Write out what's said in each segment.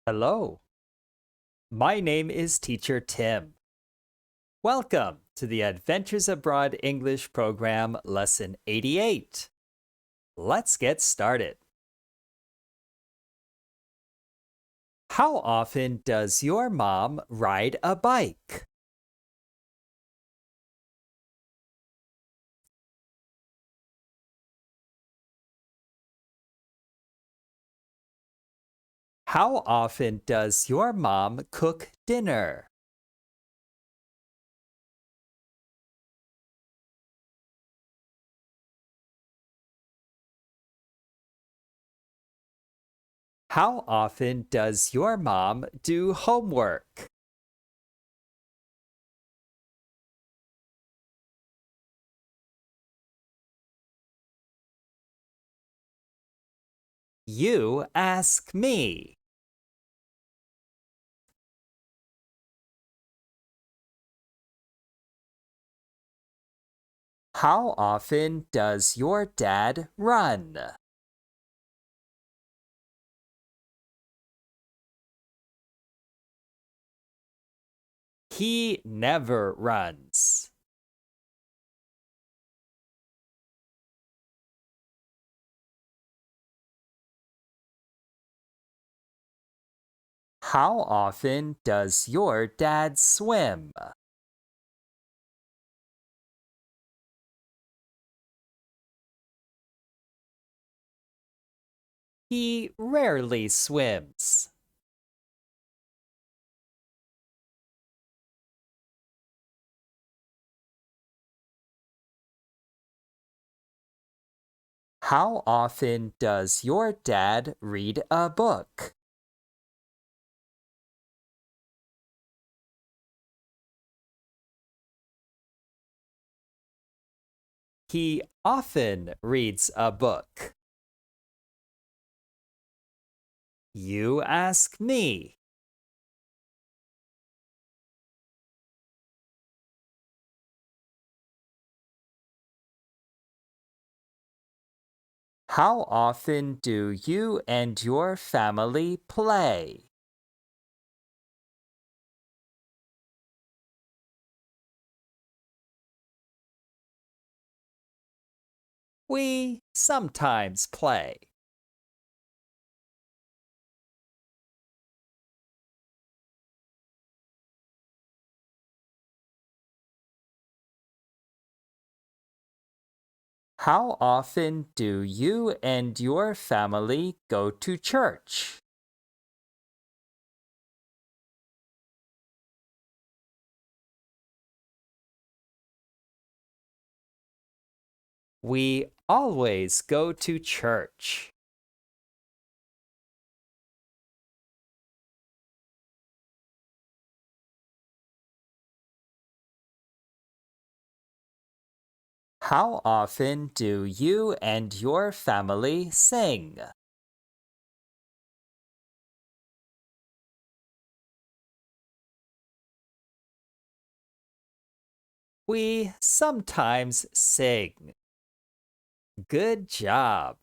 Hello, my name is Teacher Tim. Welcome to the Adventures Abroad English Program, Lesson 88. Let's get started. How often does your mom ride a bike? How often does your mom cook dinner? How often does your mom do homework? You ask me. How often does your dad run? He never runs. How often does your dad swim? He rarely swims. How often does your dad read a book? He often reads a book. You ask me. How often do you and your family play? We sometimes play. How often do you and your family go to church? We always go to church. How often do you and your family sing? We sometimes sing. Good job.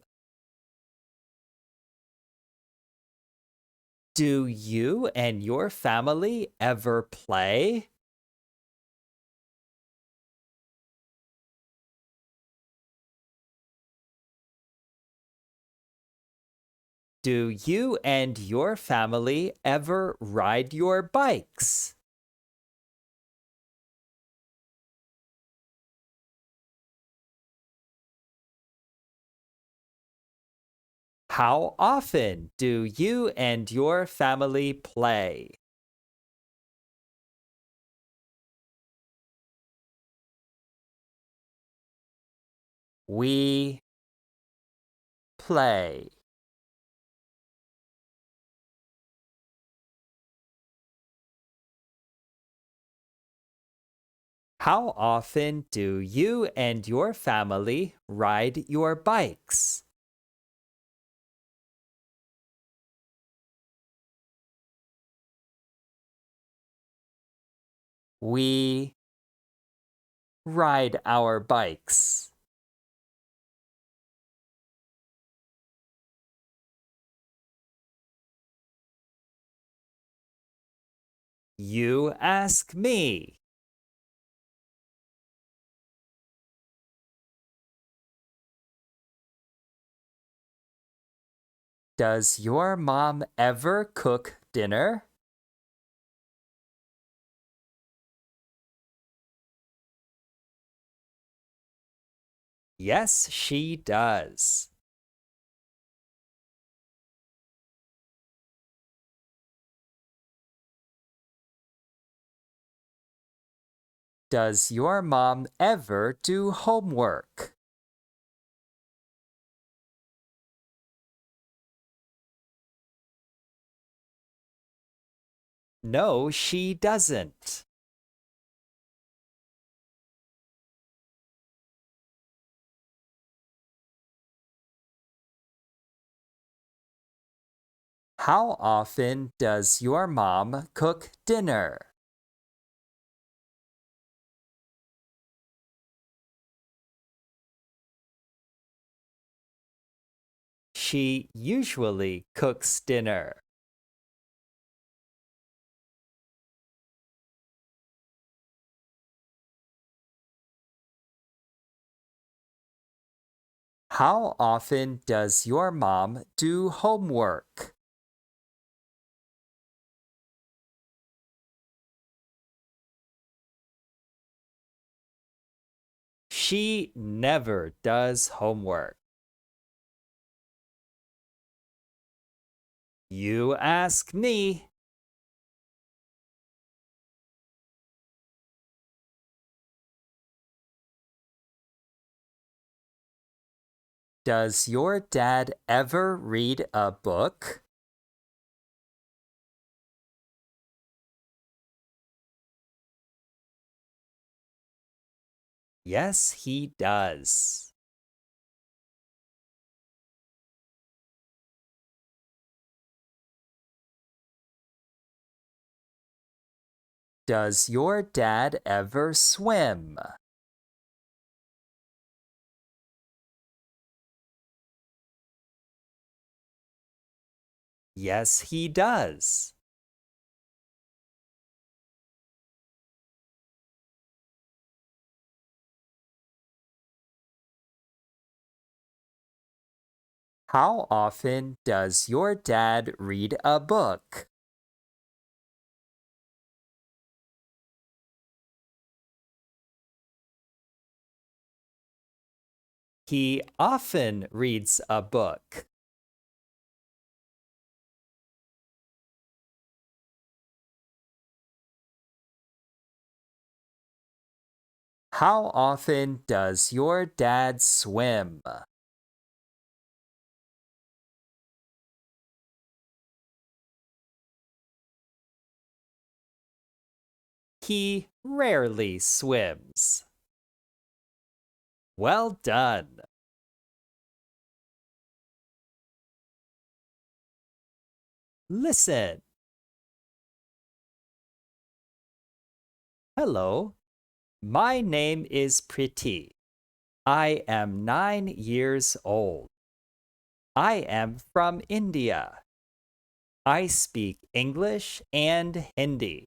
Do you and your family ever play? Do you and your family ever ride your bikes? How often do you and your family play? We play. How often do you and your family ride your bikes? We ride our bikes. You ask me. Does your mom ever cook dinner? Yes, she does. Does your mom ever do homework? No, she doesn't. How often does your mom cook dinner? She usually cooks dinner. How often does your mom do homework? She never does homework. You ask me. Does your dad ever read a book? Yes, he does. Does your dad ever swim? Yes, he does. How often does your dad read a book? He often reads a book. How often does your dad swim? He rarely swims. Well done. Listen. Hello. My name is Priti. I am 9 years old. I am from India. I speak English and Hindi.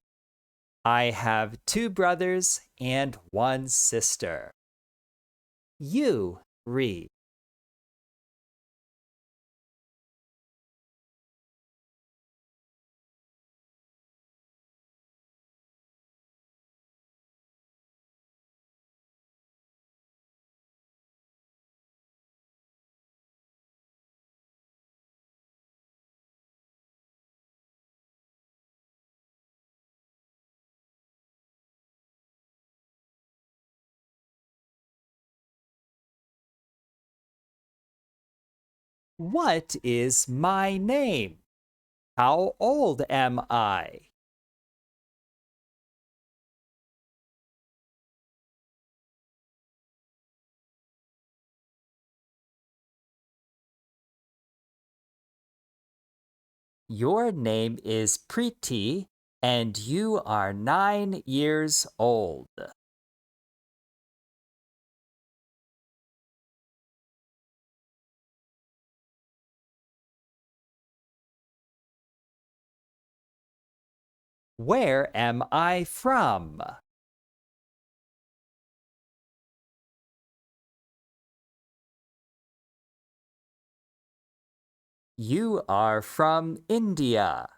I have two brothers and one sister. You read. What is my name? How old am I? Your name is Preeti and you are 9 years old. Where am I from? You are from India.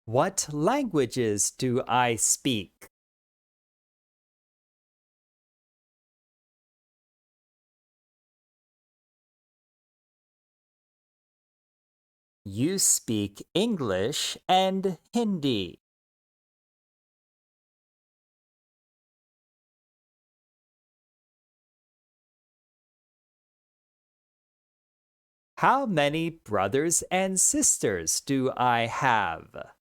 What languages do I speak? You speak English and Hindi. How many brothers and sisters do I have?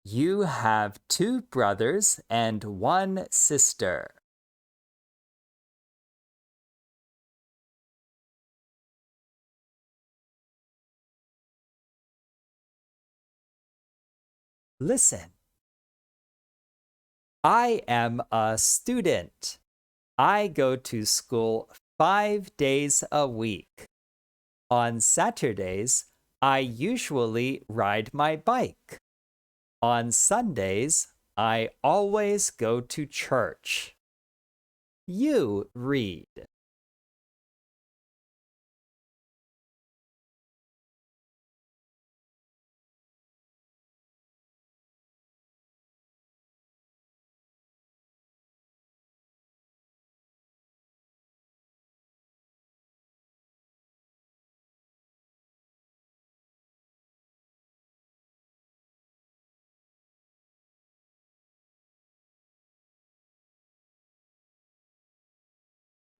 You have two brothers and one sister. Listen. I am a student. I go to school 5 days a week. On Saturdays, I usually ride my bike. On Sundays, I always go to church. You read.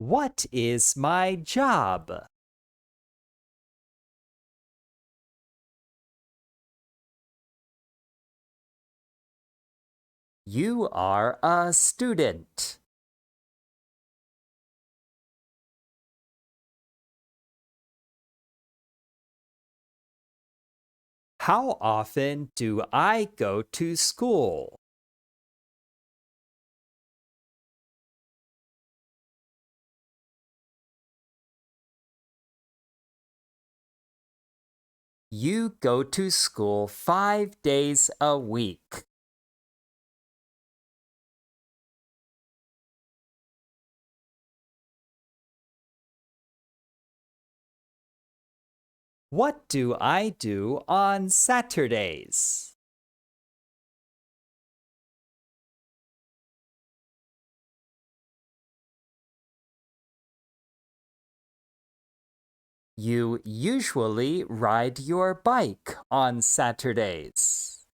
What is my job? You are a student. How often do I go to school? You go to school 5 days a week. What do I do on Saturdays? You usually ride your bike on Saturdays.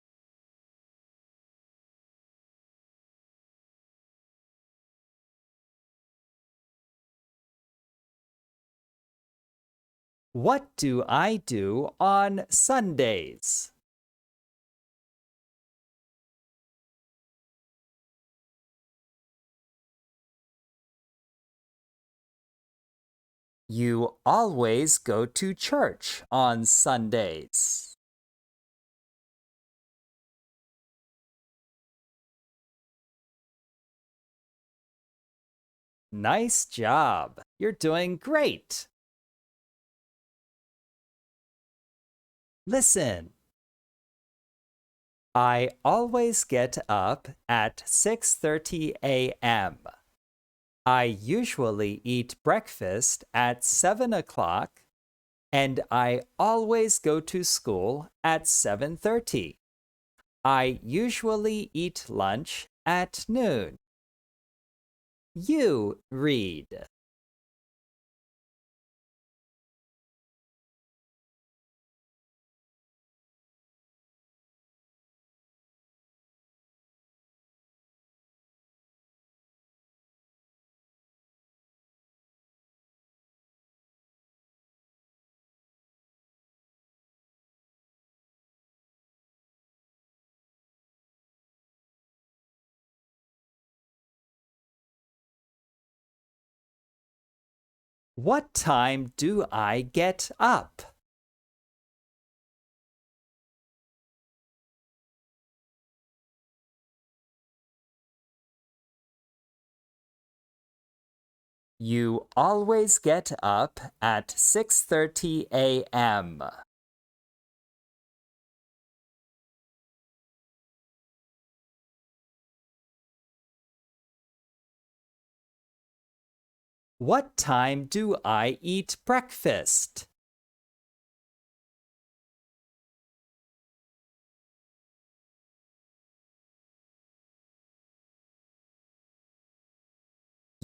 What do I do on Sundays? You always go to church on Sundays. Nice job. You're doing great. Listen. I always get up at 6:30 a.m. I usually eat breakfast at 7 o'clock, and I always go to school at 7:30. I usually eat lunch at noon. You read. What time do I get up? You always get up at 6:30 a.m. What time do I eat breakfast?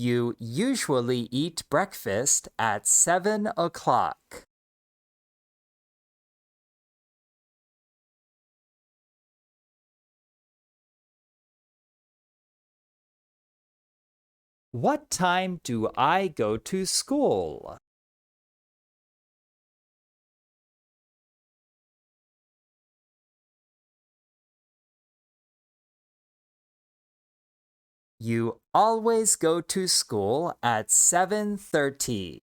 You usually eat breakfast at 7 o'clock. What time do I go to school? You always go to school at 7:30.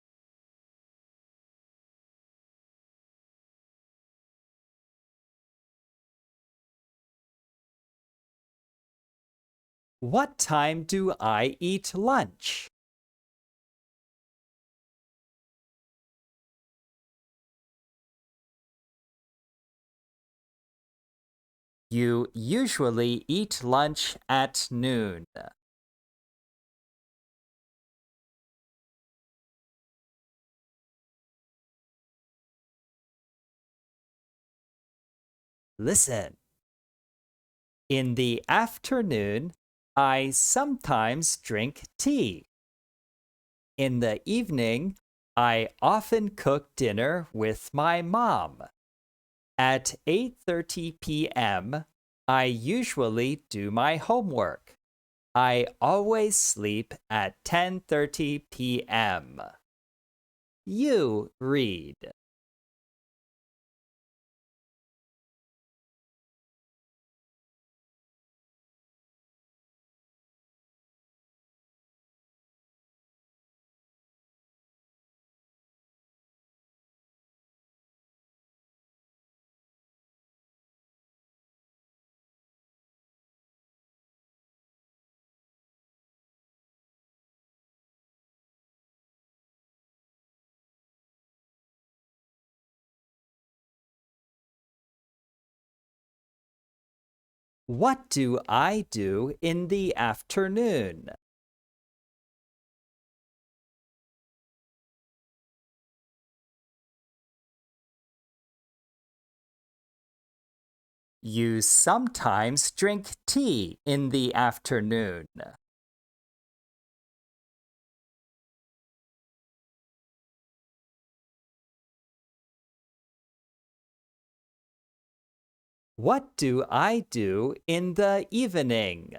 What time do I eat lunch? You usually eat lunch at noon. Listen. In the afternoon, I sometimes drink tea. In the evening, I often cook dinner with my mom. At 8:30 p.m., I usually do my homework. I always sleep at 10:30 p.m. You read. What do I do in the afternoon? You sometimes drink tea in the afternoon. What do I do in the evening?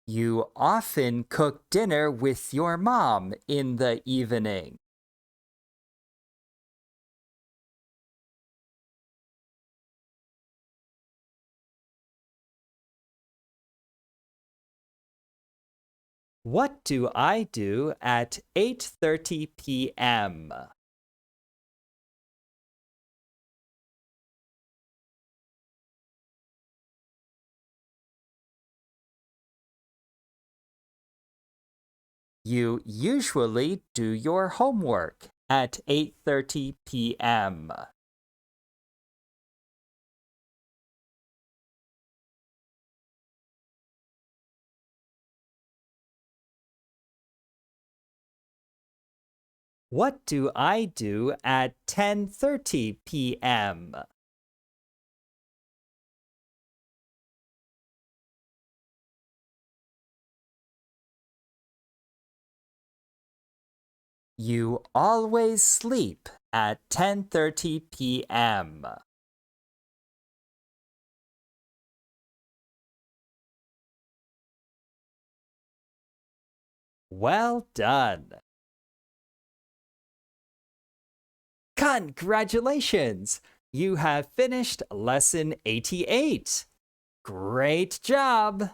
You often cook dinner with your mom in the evening. What do I do at 8:30 p.m.? You usually do your homework at 8:30 p.m. What do I do at 10:30 p.m.? You always sleep at 10:30 p.m. Well done. Congratulations! You have finished lesson 88. Great job!